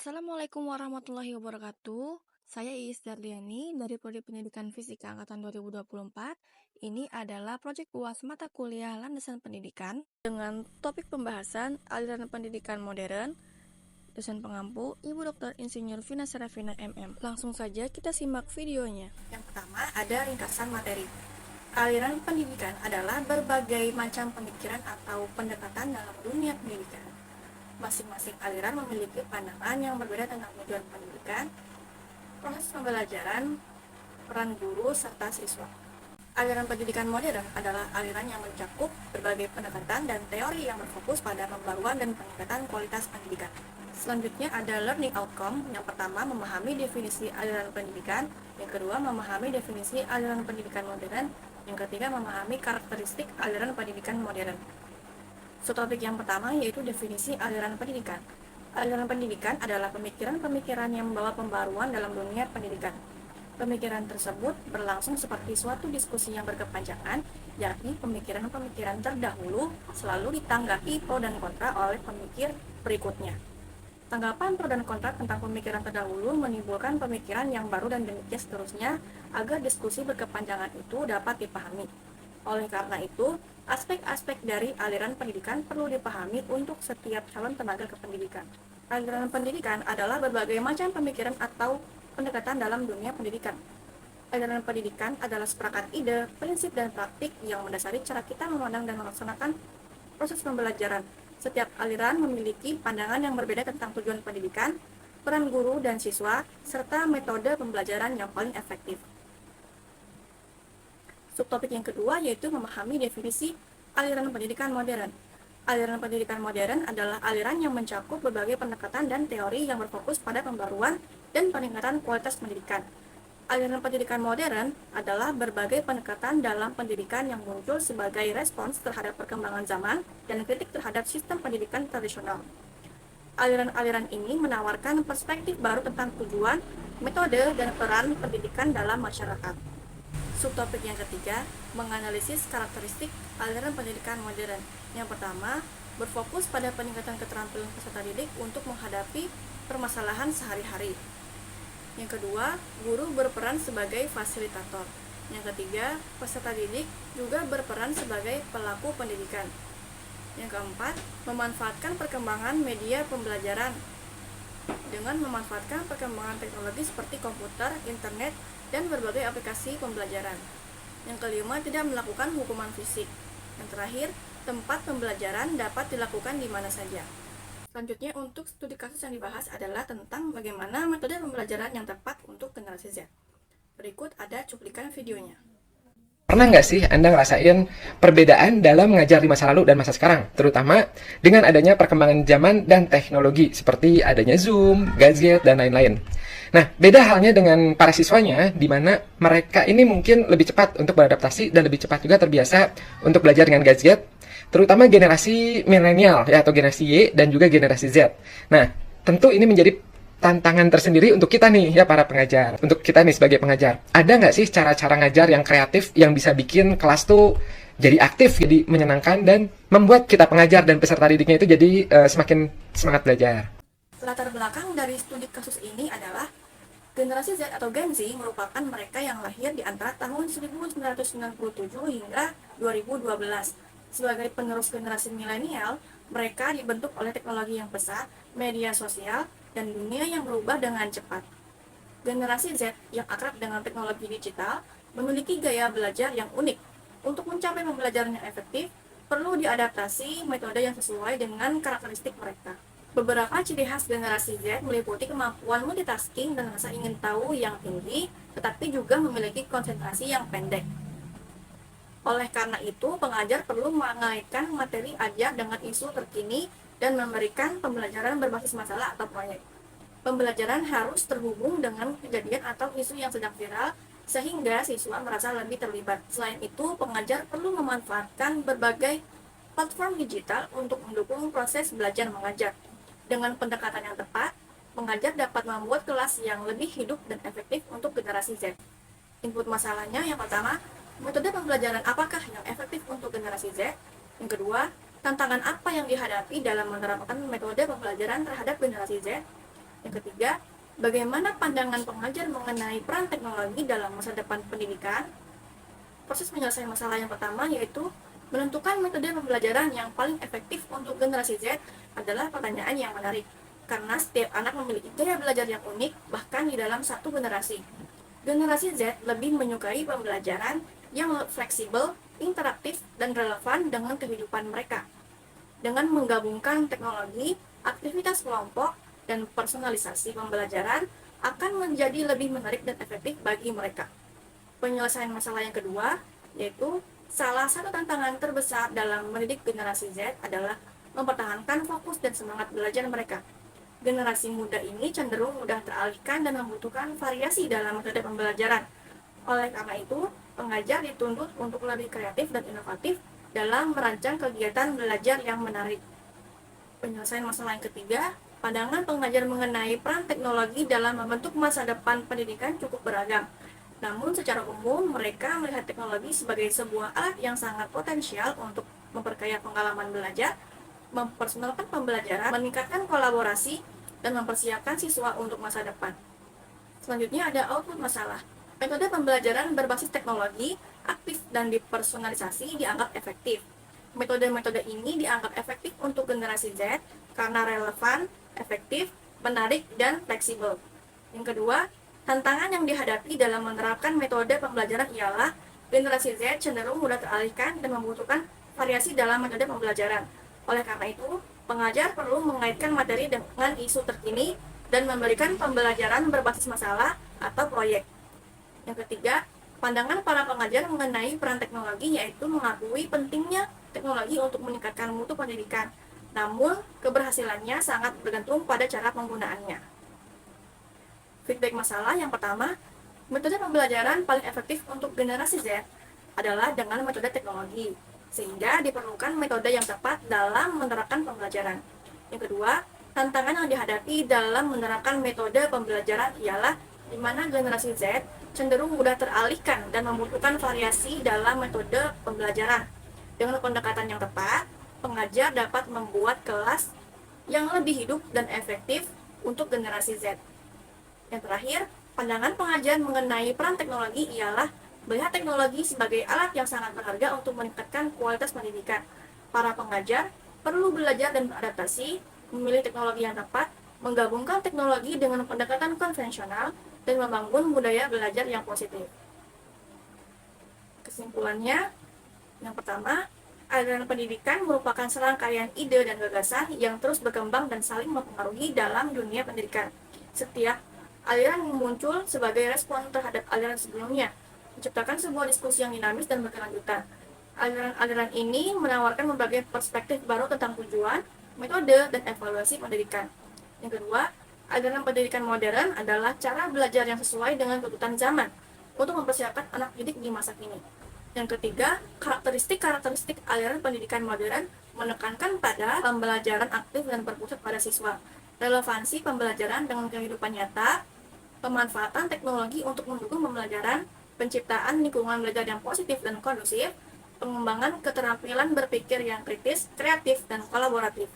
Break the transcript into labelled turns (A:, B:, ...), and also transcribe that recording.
A: Assalamualaikum warahmatullahi wabarakatuh. Saya Iis Darliani dari Prodi Pendidikan Fisika Angkatan 2024. Ini adalah proyek UAS mata kuliah Landasan Pendidikan dengan topik pembahasan aliran pendidikan modern. Dosen pengampu Ibu Dr. Insinyur Vina Serafina MM. Langsung saja kita simak videonya. Yang pertama ada ringkasan materi. Aliran pendidikan adalah berbagai macam pemikiran atau pendekatan dalam dunia pendidikan. Masing-masing aliran memiliki pandangan yang berbeda tentang tujuan pendidikan, proses pembelajaran, peran guru, serta siswa. Aliran pendidikan modern adalah aliran yang mencakup berbagai pendekatan dan teori yang berfokus pada pembaruan dan peningkatan kualitas pendidikan. Selanjutnya ada learning outcome. Yang pertama, memahami definisi aliran pendidikan. Yang kedua, memahami definisi aliran pendidikan modern. Yang ketiga, memahami karakteristik aliran pendidikan modern. Subtopik yang pertama yaitu definisi aliran pendidikan. Aliran pendidikan adalah pemikiran-pemikiran yang membawa pembaruan dalam dunia pendidikan. Pemikiran tersebut berlangsung seperti suatu diskusi yang berkepanjangan, yakni pemikiran-pemikiran terdahulu selalu ditanggapi pro dan kontra oleh pemikir berikutnya. Tanggapan pro dan kontra tentang pemikiran terdahulu menimbulkan pemikiran yang baru dan demikian seterusnya agar diskusi berkepanjangan itu dapat dipahami. Oleh karena itu, aspek-aspek dari aliran pendidikan perlu dipahami untuk setiap calon tenaga kependidikan. Aliran pendidikan adalah berbagai macam pemikiran atau pendekatan dalam dunia pendidikan. Aliran pendidikan adalah seperangkat ide, prinsip, dan praktik yang mendasari cara kita memandang dan melaksanakan proses pembelajaran. Setiap aliran memiliki pandangan yang berbeda tentang tujuan pendidikan, peran guru dan siswa, serta metode pembelajaran yang paling efektif. Subtopik yang kedua yaitu memahami definisi aliran pendidikan modern. Aliran pendidikan modern adalah aliran yang mencakup berbagai pendekatan dan teori yang berfokus pada pembaruan dan peningkatan kualitas pendidikan. Aliran pendidikan modern adalah berbagai pendekatan dalam pendidikan yang muncul sebagai respons terhadap perkembangan zaman dan kritik terhadap sistem pendidikan tradisional. Aliran-aliran ini menawarkan perspektif baru tentang tujuan, metode, dan peran pendidikan dalam masyarakat. Subtopik yang ketiga, menganalisis karakteristik aliran pendidikan modern. Yang pertama, berfokus pada peningkatan keterampilan peserta didik untuk menghadapi permasalahan sehari-hari. Yang kedua, guru berperan sebagai fasilitator. Yang ketiga, peserta didik juga berperan sebagai pelaku pendidikan. Yang keempat, memanfaatkan perkembangan media pembelajaran. Dengan memanfaatkan perkembangan teknologi seperti komputer, internet, dan berbagai aplikasi pembelajaran. Yang kelima, tidak melakukan hukuman fisik. Yang terakhir, tempat pembelajaran dapat dilakukan di mana saja. Selanjutnya, untuk studi kasus yang dibahas adalah tentang bagaimana metode pembelajaran yang tepat untuk generasi Z. Berikut ada cuplikan videonya.
B: Pernah nggak sih Anda ngerasain perbedaan dalam mengajar di masa lalu dan masa sekarang? Terutama dengan adanya perkembangan zaman dan teknologi seperti adanya Zoom, gadget, dan lain-lain. Nah, beda halnya dengan para siswanya, di mana mereka ini mungkin lebih cepat untuk beradaptasi dan lebih cepat juga terbiasa untuk belajar dengan gadget, terutama generasi milenial ya, atau generasi Y dan juga generasi Z. Nah, tentu ini menjadi tantangan tersendiri untuk kita nih ya para pengajar, untuk kita nih sebagai pengajar. Ada nggak sih cara-cara ngajar yang kreatif yang bisa bikin kelas tuh jadi aktif, jadi menyenangkan, dan membuat kita pengajar dan peserta didiknya itu jadi semakin semangat belajar?
A: Latar belakang dari studi kasus ini adalah generasi Z atau Gen Z merupakan mereka yang lahir di antara tahun 1997 hingga 2012. Sebagai penerus generasi milenial, mereka dibentuk oleh teknologi yang pesat, media sosial, dan dunia yang berubah dengan cepat. Generasi Z yang akrab dengan teknologi digital memiliki gaya belajar yang unik. Untuk mencapai pembelajaran yang efektif, perlu diadaptasi metode yang sesuai dengan karakteristik mereka. Beberapa ciri khas generasi Z meliputi kemampuan multitasking dan rasa ingin tahu yang tinggi, tetapi juga memiliki konsentrasi yang pendek. Oleh karena itu, pengajar perlu mengaitkan materi ajar dengan isu terkini dan memberikan pembelajaran berbasis masalah atau proyek. Pembelajaran harus terhubung dengan kejadian atau isu yang sedang viral, sehingga siswa merasa lebih terlibat. Selain itu, pengajar perlu memanfaatkan berbagai platform digital untuk mendukung proses belajar mengajar. Dengan pendekatan yang tepat, pengajar dapat membuat kelas yang lebih hidup dan efektif untuk generasi Z. Input masalahnya yang pertama, metode pembelajaran apakah yang efektif untuk generasi Z? Yang kedua, tantangan apa yang dihadapi dalam menerapkan metode pembelajaran terhadap generasi Z? Yang ketiga, bagaimana pandangan pengajar mengenai peran teknologi dalam masa depan pendidikan. Proses penyelesaian masalah yang pertama yaitu menentukan metode pembelajaran yang paling efektif untuk generasi Z adalah pertanyaan yang menarik, karena setiap anak memiliki gaya belajar yang unik bahkan di dalam satu generasi. Generasi Z lebih menyukai pembelajaran yang fleksibel, interaktif, dan relevan dengan kehidupan mereka. Dengan menggabungkan teknologi, aktivitas kelompok, dan personalisasi pembelajaran akan menjadi lebih menarik dan efektif bagi mereka. Penyelesaian masalah yang kedua, yaitu salah satu tantangan terbesar dalam mendidik generasi Z adalah mempertahankan fokus dan semangat belajar mereka. Generasi muda ini cenderung mudah teralihkan dan membutuhkan variasi dalam metode pembelajaran. Oleh karena itu, pengajar dituntut untuk lebih kreatif dan inovatif dalam merancang kegiatan belajar yang menarik. Penyelesaian masalah yang ketiga, pandangan pengajar mengenai peran teknologi dalam membentuk masa depan pendidikan cukup beragam. Namun secara umum, mereka melihat teknologi sebagai sebuah alat yang sangat potensial untuk memperkaya pengalaman belajar, mempersonalkan pembelajaran, meningkatkan kolaborasi, dan mempersiapkan siswa untuk masa depan. Selanjutnya ada output masalah. Metode pembelajaran berbasis teknologi, aktif dan dipersonalisasi dianggap efektif. Metode-metode ini dianggap efektif untuk generasi Z karena relevan, efektif, menarik, dan fleksibel. Yang kedua, tantangan yang dihadapi dalam menerapkan metode pembelajaran ialah generasi Z cenderung mudah teralihkan dan membutuhkan variasi dalam metode pembelajaran. Oleh karena itu, pengajar perlu mengaitkan materi dengan isu terkini dan memberikan pembelajaran berbasis masalah atau proyek. Yang ketiga, pandangan para pengajar mengenai peran teknologi yaitu mengakui pentingnya teknologi untuk meningkatkan mutu pendidikan. Namun, keberhasilannya sangat bergantung pada cara penggunaannya. Feedback masalah yang pertama, metode pembelajaran paling efektif untuk generasi Z adalah dengan metode teknologi, sehingga diperlukan metode yang tepat dalam menerapkan pembelajaran. Yang kedua, tantangan yang dihadapi dalam menerapkan metode pembelajaran ialah di mana generasi Z cenderung mudah teralihkan dan membutuhkan variasi dalam metode pembelajaran. Dengan pendekatan yang tepat, pengajar dapat membuat kelas yang lebih hidup dan efektif untuk generasi Z. Yang terakhir, pandangan pengajar mengenai peran teknologi ialah melihat teknologi sebagai alat yang sangat berharga untuk meningkatkan kualitas pendidikan. Para pengajar perlu belajar dan beradaptasi, memilih teknologi yang tepat, menggabungkan teknologi dengan pendekatan konvensional, dan membangun budaya belajar yang positif. Kesimpulannya, yang pertama, aliran pendidikan merupakan serangkaian ide dan gagasan yang terus berkembang dan saling mempengaruhi dalam dunia pendidikan. Setiap aliran muncul sebagai respon terhadap aliran sebelumnya, menciptakan sebuah diskusi yang dinamis dan berkelanjutan. Aliran-aliran ini menawarkan berbagai perspektif baru tentang tujuan, metode, dan evaluasi pendidikan. Yang kedua, aliran pendidikan modern adalah cara belajar yang sesuai dengan tuntutan zaman untuk mempersiapkan anak didik di masa kini. Yang ketiga, karakteristik aliran pendidikan modern menekankan pada pembelajaran aktif dan berpusat pada siswa, relevansi pembelajaran dengan kehidupan nyata, pemanfaatan teknologi untuk mendukung pembelajaran, penciptaan lingkungan belajar yang positif dan kondusif, pengembangan keterampilan berpikir yang kritis, kreatif, dan kolaboratif.